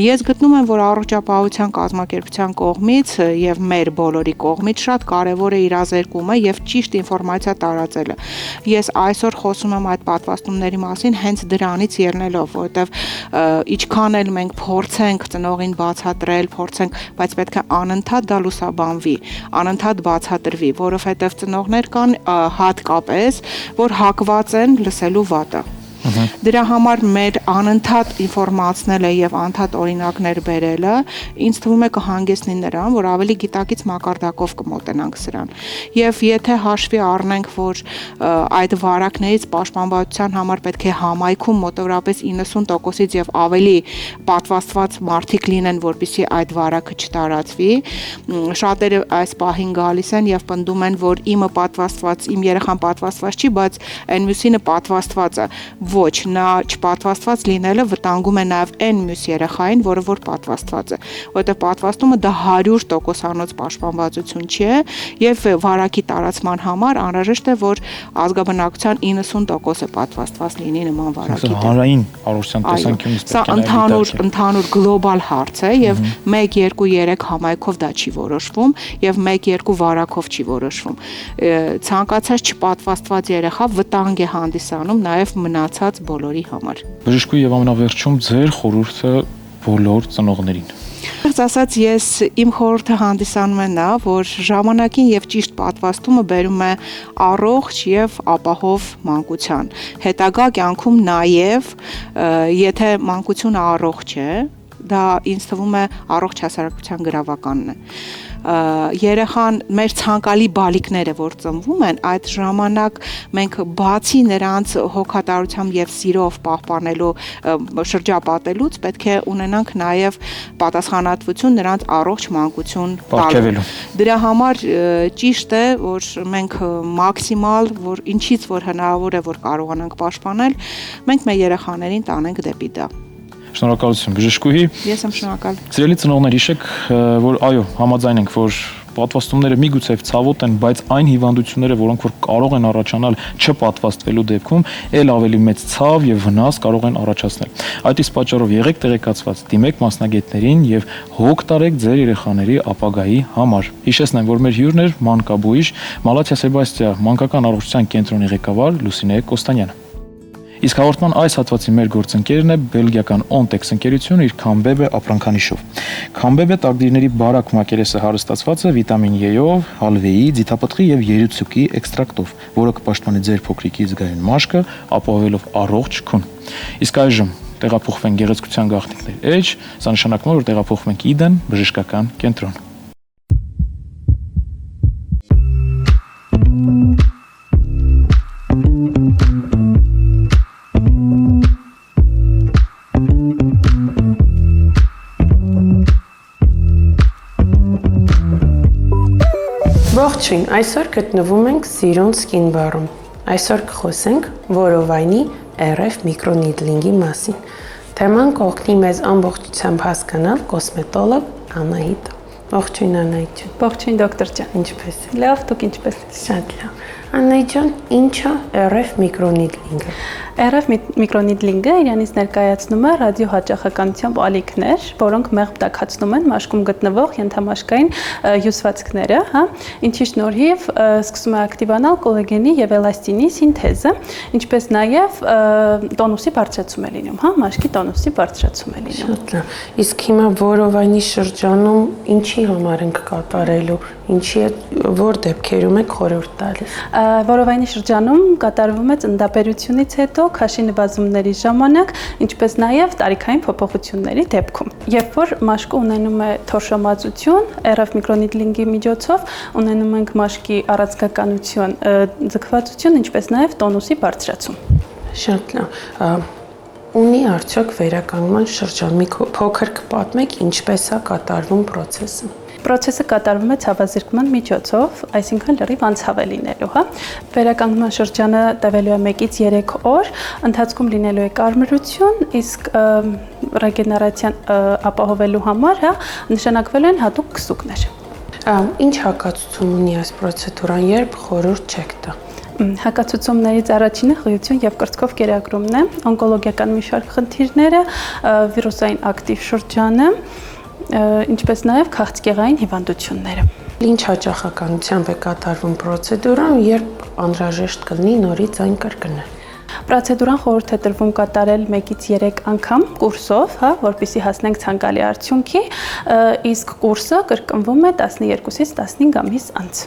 Ես գտնում եմ, որ առողջապահության կազմակերպության կողմից եւ մեր բոլորի կողմից շատ կարեւոր է իրազեկումը եւ ճիշտ ինֆորմացիա տարածելը։ Ես այսօր խոսում եմ այդ պատվաստումների մասին հենց դրանից ելնելով, որովհետև ինչքան էլ մենք փորձենք ծնողին բացատրել, բայց պետք է անընդհատ դա լուսաբանվի, անընդհատ բացատրվի, որովհետև ծնողներ կան հատկապես, որ հակված են լսելու վատը։ Դրա համար մեր անընդհատ ինֆորմացնելը եւ անընդհատ օրինակներ բերելը ինձ թվում է կհանգեցնի նրան, որ ավելի գիտակից մակարդակով կմոտենանք սրան։ Եվ եթե հաշվի առնենք, որ այդ վարակներից պաշտպանվածության համար պետք է համայնքում մոտավորապես 90%-ից եւ ավելի պատվաստված մարդիկ լինեն, որպեսզի այդ վարակը չտարածվի, շատերը այս պահին գալիս են եւ պնդում են, որ իմ երեխան պատվաստված չի, բայց այն մյուսինը պատվաստված է։ Ոչ, նա չպատվաստված լինելը վտանգում է նաև այն մյուս երեխային, որը որ պատվաստված է, որովհետև պատվաստումը դա 100%-անոց պաշտպանվածություն չէ եւ վարակի տարածման համար անհրաժեշտ է, որ ազգաբնակության 90%-ը պատվաստված լինի նման վարակի դեմ։
Հանրային առողջության տեսանկյունից
սա ընդհանուր գլոբալ հարց է եւ 1, 2, 3 համայնքով դա չի որոշվում եւ 1, 2 վարակով չի որոշվում։ Ցանկացած չպատվաստված երեխա վտանգ է հանդիսանում նաև մնացած բոլորի համար։
Բժշկուհի եւ ամենավերջում ձեր խորհուրդը բոլոր ծնողներին։
Ասած ես իմ խորհուրդը հանդիսանում է նա, որ ժամանակին եւ ճիշտ պատվաստումը բերում է առողջ եւ ապահով մանկության։ Հետագա կյանքում նաեւ եթե մանկությունը առողջ է, դա ինձ թվում է առողջ հասարակության գրավականն է։ Երեխան մեր ցանկալի բալիկները, որ ծնվում են, այդ ժամանակ մենք բացի նրանց հոգատարությամբ եւ սիրով պահպանելու շրջապատելուց պետք է ունենանք նաեւ պատասխանատվություն նրանց առողջ մանկություն տալու։ Դրա համար ճիշտ է, որ մենք մաքսիմալ, որ ինչից որ հնարավոր է, որ կարողանանք պաշտպանել, մենք մեր երեխաներին տանենք դեպի դա։
Շնորհակալություն բժշկուհի։
Ես եմ շնորհակալ։
Սիրելի ծնողներ, հիշեք, որ այո, համաձայն ենք, որ պատվաստումները միգուցե ցավոտ են, բայց այն հիվանդությունները, որոնք որ կարող են առաջանալ չպատվաստվելու դեպքում, ել ավելի մեծ ցավ եւ վնաս կարող են առաջացնել։ Այդ իսկ պատճառով եղեք տեղեկացված, դիմեք մասնագետներին եւ հոգ տարեք ձեր երեխաների ապագայի համար։ Հիշեցնեմ, որ մեր հյուրն էր մանկաբույժ Մալաթիա Սեբաստիա մանկական առողջության կենտրոնի ղեկավար Լուսինե Կոստանյանը։ Իսկ հաղորդման այս հատվածի մեր գործընկերն է բելգիական Ontex ընկերությունը իր Քամբեբե ապրանքանիշով։ Քամբեբե տակդիրների բարակ մակերեսը հարստացված է վիտամին E-ով, հալվեի, ձիթապտղի եւ երիցուկի էքստրակտով, որը կպաշտպանի ձեր փոքրիկի զգայուն մաշկը, ապահովելով առողջ քուն։ Իսկ այժմ տեղափոխվենք գեղեցկության գաղտնիքների էջ, սա նշանակում է, որ տեղափոխվում ենք Իդեն բժշկական կենտրոն։
Ողջույն, այսօր գտնվում ենք Սիրուն Skin-Bar-ում։ Այսօր կխոսենք որովայնի RF միկրոնիդլինգի մասին։ Թեման կօգնի մեզ ամբողջությամբ հասկանալ կոսմետոլոգ Անահիտը։ Ողջույն Անահիտ ջան։
Ողջույն դոկտոր ջան։
Ինչպե՞ս եք։
Լավ, դուք ինչպե՞ս եք։
Շատ լավ։ Անահիտ ջան, ինչ է RF միկրոնիդլինգը։
RF միկրոնիդլինգը իրանից ներկայացնում է ռադիոհաճախականությամբ ալիքներ, որոնք մեղմ տաքացնում են մաշկում գտնվող ենթամաշկային հյուսվածքները, հա, ինչի շնորհիվ սկսում է ակտիվանալ կոլագենի եւ էլաստինի սինթեզը, ինչպես նաեւ տոնուսի բարձրացում է լինում, հա, մաշկի տոնուսի բարձրացում է լինում։
Շատ լավ։ Իսկ հիմա որովայնի շրջանում ինչի համար ենք կատարելու, ինչի որ դեպքերում եք խորհուրդ տալիս։
Որովայնի շրջանում կատարվում է ծննդաբերությունից հետո քաշի նվազումների ժամանակ, ինչպես նաև տարիքային փոփոխությունների դեպքում։ Երբ որ մաշկը ունենում է թորշամածություն, RF միկրոնիդլինգի միջոցով ունենում ենք մաշկի առանցքականություն, ձգվածություն, ինչպես նաև տոնուսի բարձրացում։
Շատ լավ։ Ունի արդյոք վերականգնման շրջան։ Մի փոքր կպատմեք ինչպես է կատարվում process-ը։
Process-ը կատարվում է ցավազրկման միջոցով, այսինքն լրիվ անցավ է լինելու, հա։ Վերականգնման շրջանը տևելու է 1-ից 3 օր, ընթացքում լինելու է կարմրություն, իսկ ռեգեներացիան ապահովելու համար, հա, նշանակվելու են հատուկ քսուկներ։
Ինչ հակացություն ունի այս պրոցեդուրան, երբ խորհուրդ չեք տա։
Հակացություններից առաջինը խղճություն եւ կրծքով կերակրումն է, օնկոլոգիական մի շարք խնդիրները, վիրուսային ակտիվ շրջանը, ինչպես նաև քաղցկեղային հիվանդությունները։
Ինչ հաճախականությամբ է կատարվում պրոցեդուրան, երբ անհրաժեշտ կլինի նորից այն կրկնել։
Պրոցեդուրան խորհուրդ է տրվում կատարել 1-ից 3 անգամ կուրսով, հա, որպեսզի հասնենք ցանկալի արդյունքի, իսկ կուրսը կրկնվում է 12-ից 15 ամիս անց։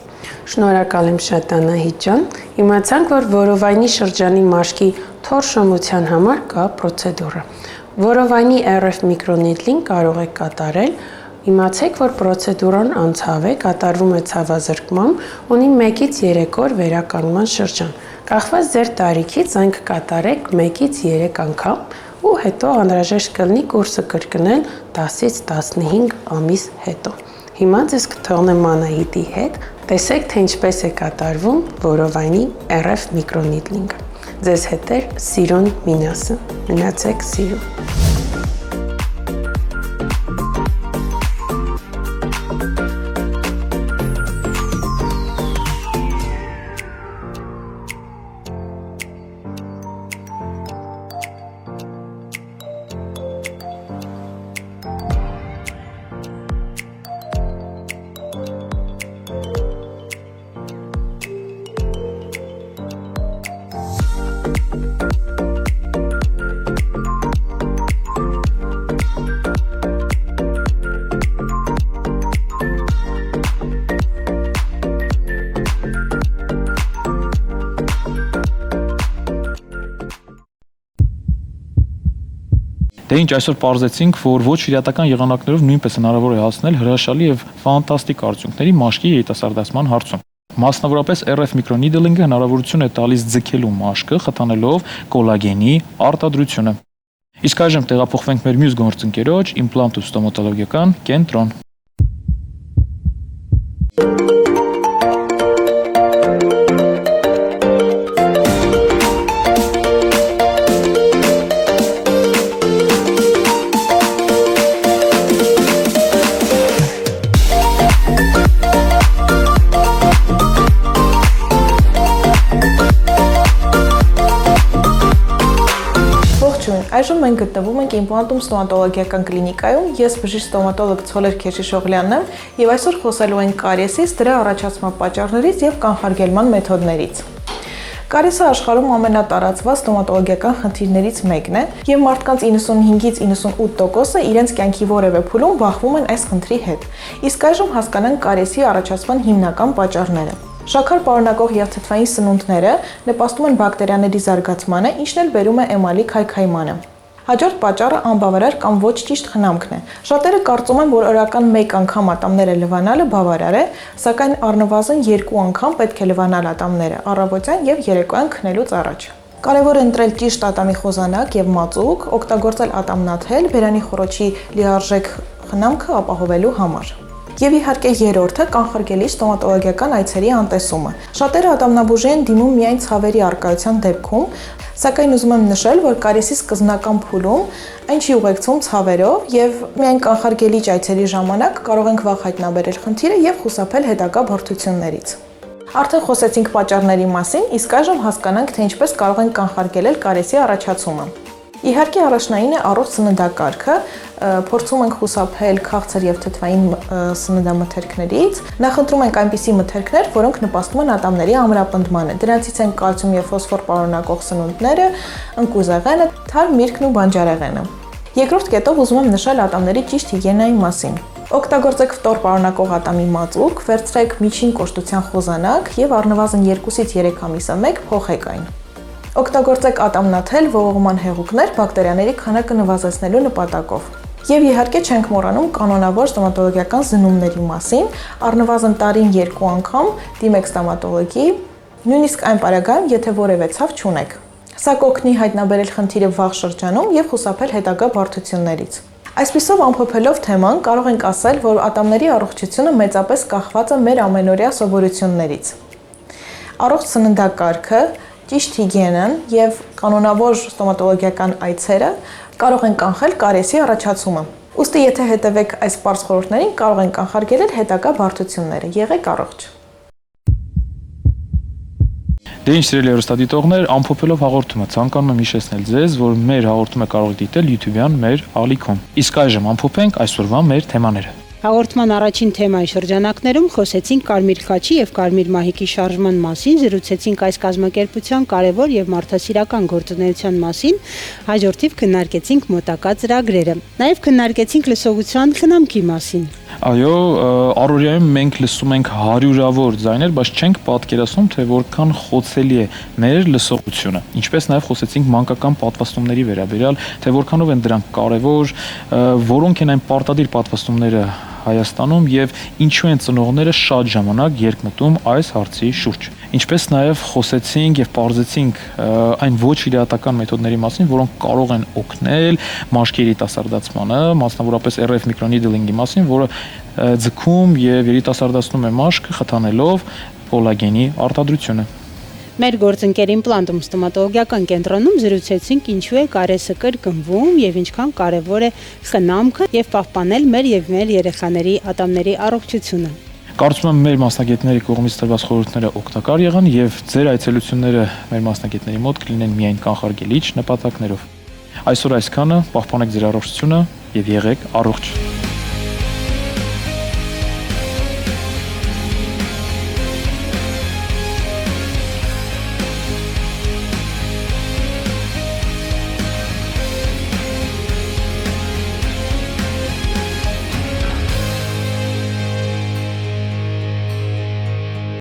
Շնորհակալ եմ շատ Անահիտ ջան։ Իմացանք, որ որովայնի շրջանի մաշկի թորշամության համար կա պրոցեդուրա։ Որովայնի RF միկրոնիդլինգ կարող եք կատարել։ Իմացեք, որ պրոցեդուրան անցավ է, կատարվում է ցավազրկմամբ, ունի 1-ից 3 օր վերականգնման շրջան։ Կախված ձեր տարիքից այն կկատարեք 1-ից 3 անգամ ու հետո անհրաժեշտ կլինի կուրսը կրկնել 10-ից 15 ամիս հետո։ Հիմա ձեզ կթողնեմ Անահիտի հետ, տեսեք, թե ինչպես է կատարվում որովայնի RF միկրոնիդլինգը։ Ձեզ հետ է Սիրուն Մինասը։ Մնացեք սիրուն։
Դե ինչ այսօր պարզեցինք, որ ոչ իրատական եղանակներով նույնպես հնարավոր է հասնել հրաշալի եւ ֆանտաստիկ արդյունքների մաշկի երիտասարդացման հարցում։ Մասնավորապես RF միկրոնիդլինգը հնարավորություն է տալիս ձգելու մաշկը, խթանելով կոլագենի արտադրությունը։ Իսկ այժմ տեղափոխվենք մեր մյուս գործընկերոջ իմպլանտ ու ստոմատոլոգիական կենտրոն։
Այժմ մենք գտնվում ենք իմպլանտում ստոմատոլոգիական կլինիկայում, ես բժիշկ ստոմատոլոգ Ցոլեր Քեշիշօղլյանն եմ եւ այսօր խոսելու ենք կարիեսից, դրա առաջացման պատճառներից եւ կանխարգելման մեթոդներից։ Կարիեսը աշխարհում ամենատարածված ստոմատոլոգիական խնդիրներից մեկն է եւ մարդկանց 95-ից 98%-ը իրենց կյանքի որևէ փուլում բախվում են այս խնդրի հետ։ Իսկ այժմ հասկանանք կարիեսի առաջացման հիմնական պատճառները։ Շաքար պարունակող եւ թթվային սնունդները նպաստում են բակտերիաների զարգացմանը, ինչն էլ բերում է էմալի քայքայմանը։ Հաջորդ պատճառը անբավարար կամ ոչ ճիշտ խնամքն է։ Շատերը կարծում են, որ օրական 1 անգամ ատամները լվանալը բավարար է, սակայն առնվազն 2 անգամ պետք է լվանալ ատամները առավոտյան եւ երեկոյան քնելուց առաջ։ Կարևոր է ընտրել ճիշտ ատամի խոզանակ եւ մածուկ, օգտագործել ատամնաթել, բերանի խոռոչի լիարժեք խնամքը ապահովելու համար։ Եվ իհարկե երրորդը կանխարգելի ստոմատոլոգիական այցերի անտեսումը։ Շատերը ատամնաբուժի են դիմում միայն ցավերի առկայության դեպքում, սակայն ուզում եմ նշել, որ կարիեսի սկզբնական փուլում այն չի ուղեկցվում ցավերով եւ միայն կանխարգելի այցերի ժամանակ կարող ենք վաղ հայտնաբերել խնդիրը եւ խուսափել հետագա բարդություններից։ Արդեն խոսեցինք պատճառների մասին, իսկ այժմ հասկանանք, թե ինչպես կարող ենք կանխարգելել կարիեսի առաջացումը։ Իհարկե առաջնային է առողջ սննդակարգը, փորձում ենք խուսափել քաղցր եւ թթվային սննդամթերքներից, նախընտրում ենք այնպիսի մթերքներ, որոնք նպաստում են ատամների ամրապնդմանը։ Դրանցից են կալցիում եւ ֆոսֆոր պարունակող սնունդները, ընկուզեղենը, թարմ միրգն ու բանջարեղենը։ Երկրորդ կետով ուզում եմ նշել ատամների ճիշտ հիգիենայի մասին։ Օգտագործեք ֆտոր պարունակող ատամի մածուկ, վերցրեք միջին կոշտության խոզանակ եւ առնվազն 2-ից 3 ամիսը մեկ փոխեք այն։ Օգտագործեք ատամնաթել ողողման հեղուկներ բակտերիաների քանակը նվազեցնելու նպատակով։ Եվ իհարկե չենք մոռանում կանոնավոր ստոմատոլոգիական զննումների մասին, առնվազն տարին 2 անգամ դիմեք ստոմատոլոգի, նույնիսկ այն պարագայում, եթե որևէ ցավ չունեք։ Սա կօգնի հայտնաբերել խնդիրը վաղ շրջանում եւ խուսափել հետագա բարդություններից։ Այսպիսով ամփոփելով թեման, կարող ենք ասել, որ ատամների առողջությունը մեծապես կախված է մեր ամենօրյա սովորություններից։ Առողջ սննդակարգը, ճիշտ հիգիենան եւ կանոնավոր ստոմատոլոգիական այցերը կարող են կանխել կարիեսի առաջացումը։ Ուստի եթե հետևեք այս պարզ խորհուրդներին, կարող են կանխարգելել հետագա բարդությունները։ Եղեք առողջ։
Դե ինչ սիրելի հեռուստադիտողներ, ամփոփելով հաղորդումը, ցանկանում եմ հիշեցնել ձեզ, որ մեր հաղորդումը կարող եք դիտել YouTube-յան մեր ալիքում։ Իսկ այժմ ամփոփենք այսօրվա մեր թեմաները։
Հաղորդման առաջին թեմայի շրջանակներում խոսեցինք կարմիր խաչի եւ կարմիր մահիկի շարժման մասին, զրուցեցինք այս կազմակերպության կարևոր եւ մարդասիրական գործունեության մասին, հաջորդիվ քննարկեցինք մոտակա ծրագրերը։ Նաեւ քննարկեցինք լսողության խնամքի մասին։
Այո, առօրյայում մենք լսում ենք հարյուրավոր ձայներ, բայց չենք պատկերացնում, թե որքան խոցելի է մեր լսողությունը։ Ինչպես նաև խոսեցինք մանկական պատվաստումների վերաբերյալ, թե որքանով են դրանք կարևոր, որոնք են այն պարտադիր պատվաստումները Հայաստանում եւ ինչու են ծնողները շատ ժամանակ երկմտում այս հարցի շուրջ։ Ինչպես նաև խոսեցինք եւ պարզեցինք այն ոչ իրատական մեթոդների մասին, որոնք կարող են օգնել մաշկի երիտասարդացմանը, մասնավորապես RF microneedling-ի մասին, որը ձգում եւ երիտասարդացնում է մաշկը, խթանելով կոլագենի արտադրությունը։
Մեր գործընկեր իմպլանտում ստոմատոլոգիական կենտրոնում զրուցեցինք ինչու է կարիեսը կրկնվում եւ ինչքան կարեւոր է խնամքը եւ պահպանել մեր եւ մեր երեխաների ատամների առողջությունը։
Կարծում եմ մեր մասնագետների կողմից տրված խորհուրդները օգտակար եղան եւ ձեր այցելությունները մեր մասնագետների մոտ կլինեն միայն կանխարգելիչ նպատակներով։ Այսօր այսքանը, պահպանեք ձեր առողջությունը եւ եղեք առողջ։